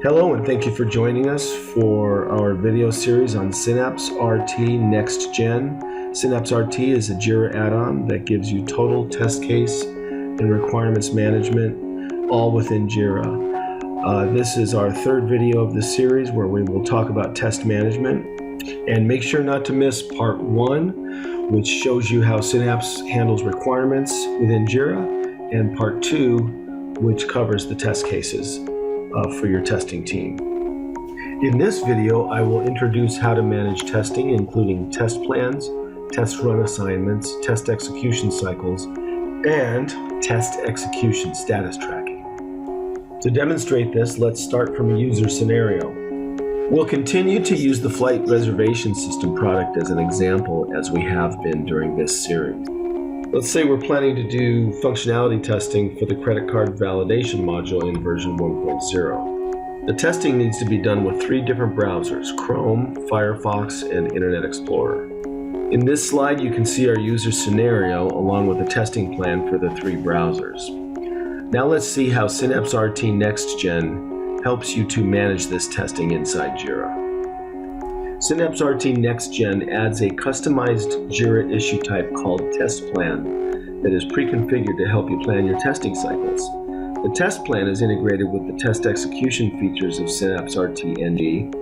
Hello and thank you for joining us for our video series on synapseRT NextGen. synapseRT is a Jira add-on that gives you total test case and requirements management all within Jira. This is our third video of the series where we will talk about test management. And make sure not to miss part 1, which shows you how Synapse handles requirements within Jira, and part 2, which covers the test cases for your testing team. In this video, I will introduce how to manage testing, including test plans, test run assignments, test execution cycles, and test execution status tracking. To demonstrate this, let's start from a user scenario. We'll continue to use the flight reservation system product as an example, as we have been during this series. Let's say we're planning to do functionality testing for the credit card validation module in version 1.0. The testing needs to be done with 3 different browsers: Chrome, Firefox, and Internet Explorer. In this slide, you can see our user scenario along with the testing plan for the 3 browsers. Now let's see how synapseRT NextGen helps you to manage this testing inside Jira. synapseRT NextGen adds a customized Jira issue type called test plan that is pre-configured to help you plan your testing cycles. The test plan is integrated with the test execution features of synapseRT NG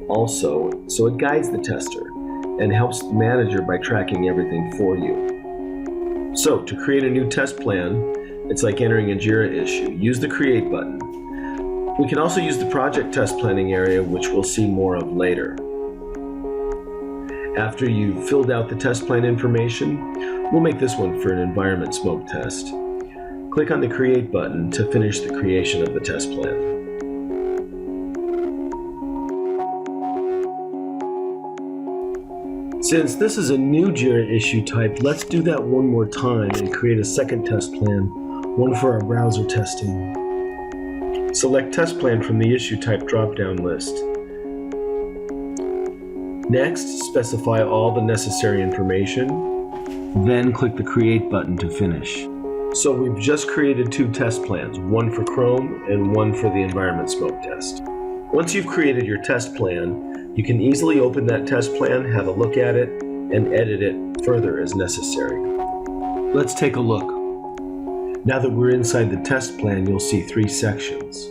also, so it guides the tester and helps the manager by tracking everything for you. So to create a new test plan, it's like entering a Jira issue. Use the Create button. We can also use the project test planning area, which we'll see more of later. After you've filled out the test plan information, we'll make this one for an environment smoke test. Click on the Create button to finish the creation of the test plan. Since this is a new Jira issue type, let's do that one more time and create a second test plan, one for our browser testing. Select Test Plan from the Issue Type drop-down list. Next, specify all the necessary information, then click the Create button to finish. So we've just created 2 test plans, one for Chrome and one for the environment smoke test. Once you've created your test plan, you can easily open that test plan, have a look at it, and edit it further as necessary. Let's take a look. Now that we're inside the test plan, you'll see 3 sections.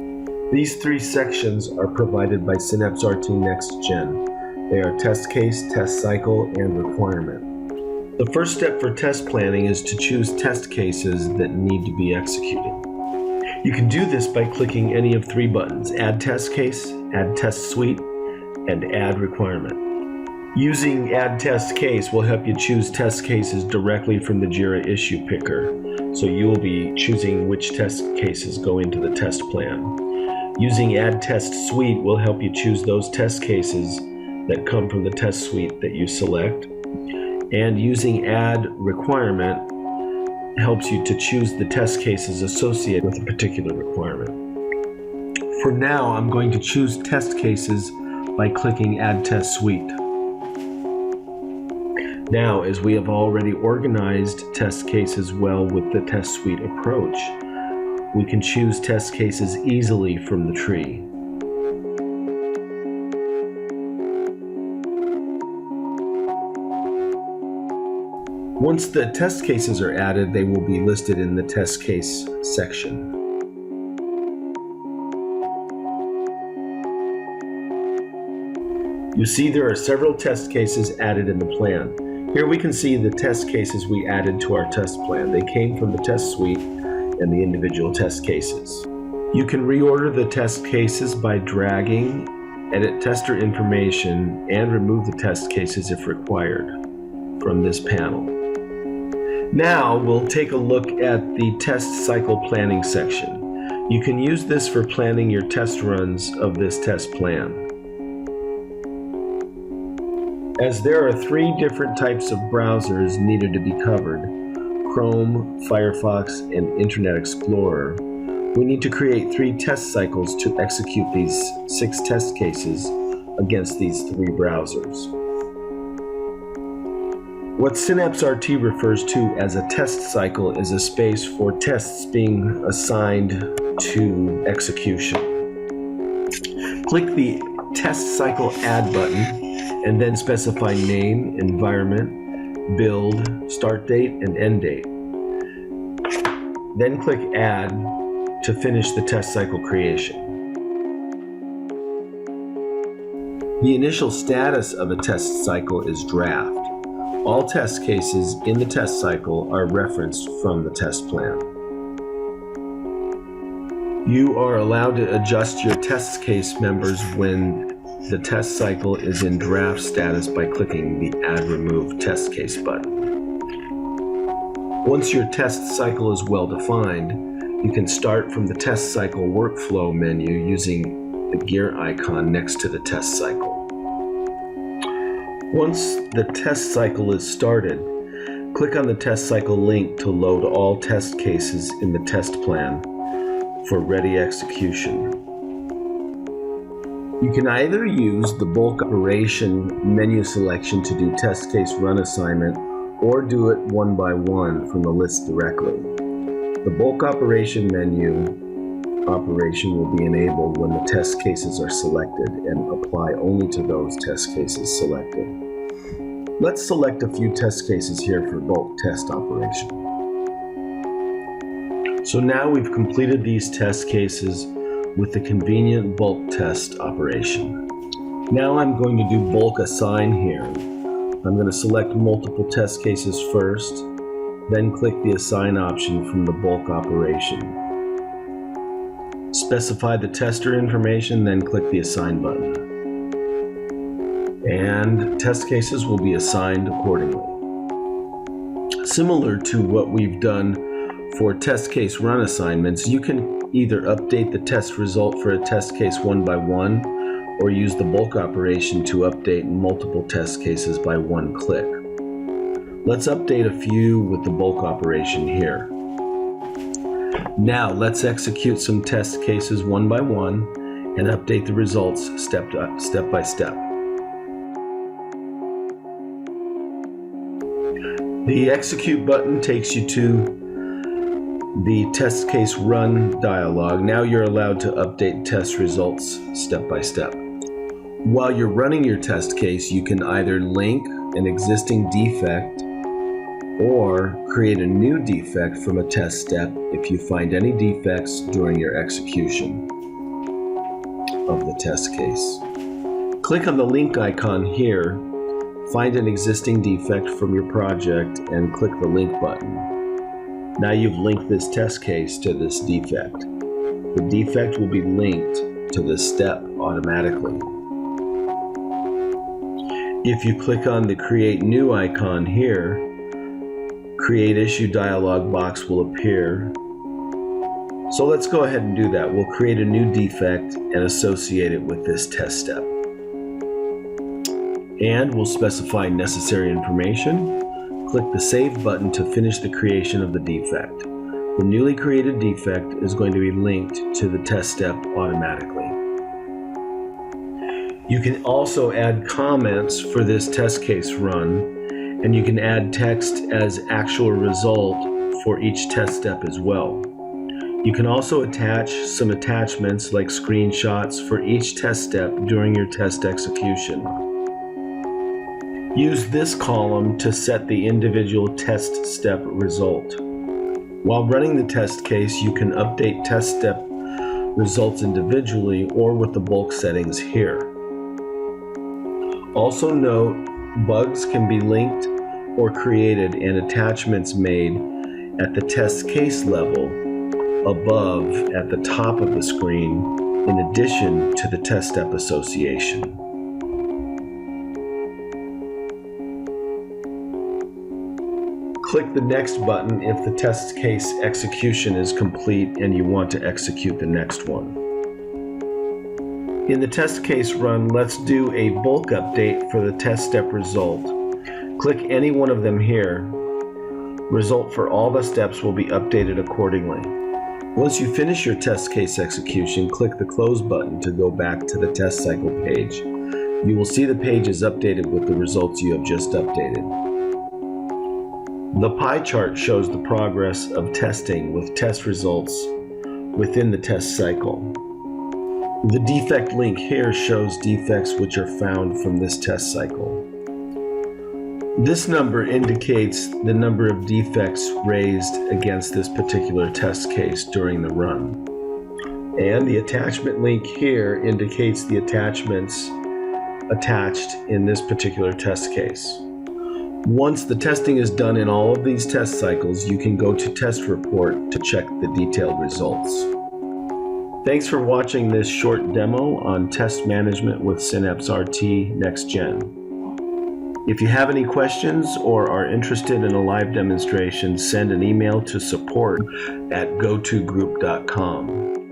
These 3 sections are provided by synapseRT NextGen. They are test case, test cycle, and requirement. The first step for test planning is to choose test cases that need to be executed. You can do this by clicking any of 3 buttons: Add Test Case, Add Test Suite, and Add Requirement. Using Add Test Case will help you choose test cases directly from the Jira issue picker, so you will be choosing which test cases go into the test plan. Using Add Test Suite will help you choose those test cases that come from the test suite that you select. And using Add Requirement helps you to choose the test cases associated with a particular requirement. For now, I'm going to choose test cases by clicking Add Test Suite. Now, as we have already organized test cases well with the test suite approach, we can choose test cases easily from the tree. Once the test cases are added, they will be listed in the test case section. You see there are several test cases added in the plan. Here we can see the test cases we added to our test plan. They came from the test suite and the individual test cases. You can reorder the test cases by dragging, edit tester information, and remove the test cases if required from this panel. Now we'll take a look at the test cycle planning section. You can use this for planning your test runs of this test plan. As there are 3 different types of browsers needed to be covered, Chrome, Firefox, and Internet Explorer, we need to create 3 test cycles to execute these 6 test cases against these 3 browsers. What synapseRT refers to as a test cycle is a space for tests being assigned to execution. Click the Test Cycle Add button and then specify name, environment, build, start date, and end date. Then click Add to finish the test cycle creation. The initial status of a test cycle is draft. All test cases in the test cycle are referenced from the test plan. You are allowed to adjust your test case members when the test cycle is in draft status by clicking the Add Remove Test Case button. Once your test cycle is well defined, you can start from the test cycle workflow menu using the gear icon next to the test cycle. Once the test cycle is started, click on the test cycle link to load all test cases in the test plan for ready execution. You can either use the bulk operation menu selection to do test case run assignment or do it one by one from the list directly. The bulk operation menu operation will be enabled when the test cases are selected and apply only to those test cases selected. Let's select a few test cases here for bulk test operation. So now we've completed these test cases with the convenient bulk test operation. Now I'm going to do bulk assign here. I'm going to select multiple test cases first, then click the assign option from the bulk operation. Specify the tester information, then click the assign button. And test cases will be assigned accordingly. Similar to what we've done for test case run assignments, you can either update the test result for a test case one by one, or use the bulk operation to update multiple test cases by one click. Let's update a few with the bulk operation here. Now let's execute some test cases one by one and update the results step by step. The execute button takes you to the test case run dialog. Now you're allowed to update test results step by step. While you're running your test case, you can either link an existing defect or create a new defect from a test step if you find any defects during your execution of the test case. Click on the link icon here, find an existing defect from your project, and click the link button. Now you've linked this test case to this defect. The defect will be linked to this step automatically. If you click on the Create New icon here, Create Issue dialog box will appear. So let's go ahead and do that. We'll create a new defect and associate it with this test step. And we'll specify necessary information. Click the Save button to finish the creation of the defect. The newly created defect is going to be linked to the test step automatically. You can also add comments for this test case run, and you can add text as actual result for each test step as well. You can also attach some attachments like screenshots for each test step during your test execution. Use this column to set the individual test step result. While running the test case, you can update test step results individually or with the bulk settings here. Also note, bugs can be linked or created and attachments made at the test case level above at the top of the screen in addition to the test step association. Click the Next button if the test case execution is complete and you want to execute the next one. In the test case run, let's do a bulk update for the test step result. Click any one of them here. Result for all the steps will be updated accordingly. Once you finish your test case execution, click the Close button to go back to the test cycle page. You will see the page is updated with the results you have just updated. The pie chart shows the progress of testing with test results within the test cycle. The defect link here shows defects which are found from this test cycle. This number indicates the number of defects raised against this particular test case during the run. And the attachment link here indicates the attachments attached in this particular test case. Once the testing is done in all of these test cycles, you can go to Test Report to check the detailed results. Thanks for watching this short demo on test management with synapseRT NextGen. If you have any questions or are interested in a live demonstration, send an email to support@gotogroup.com.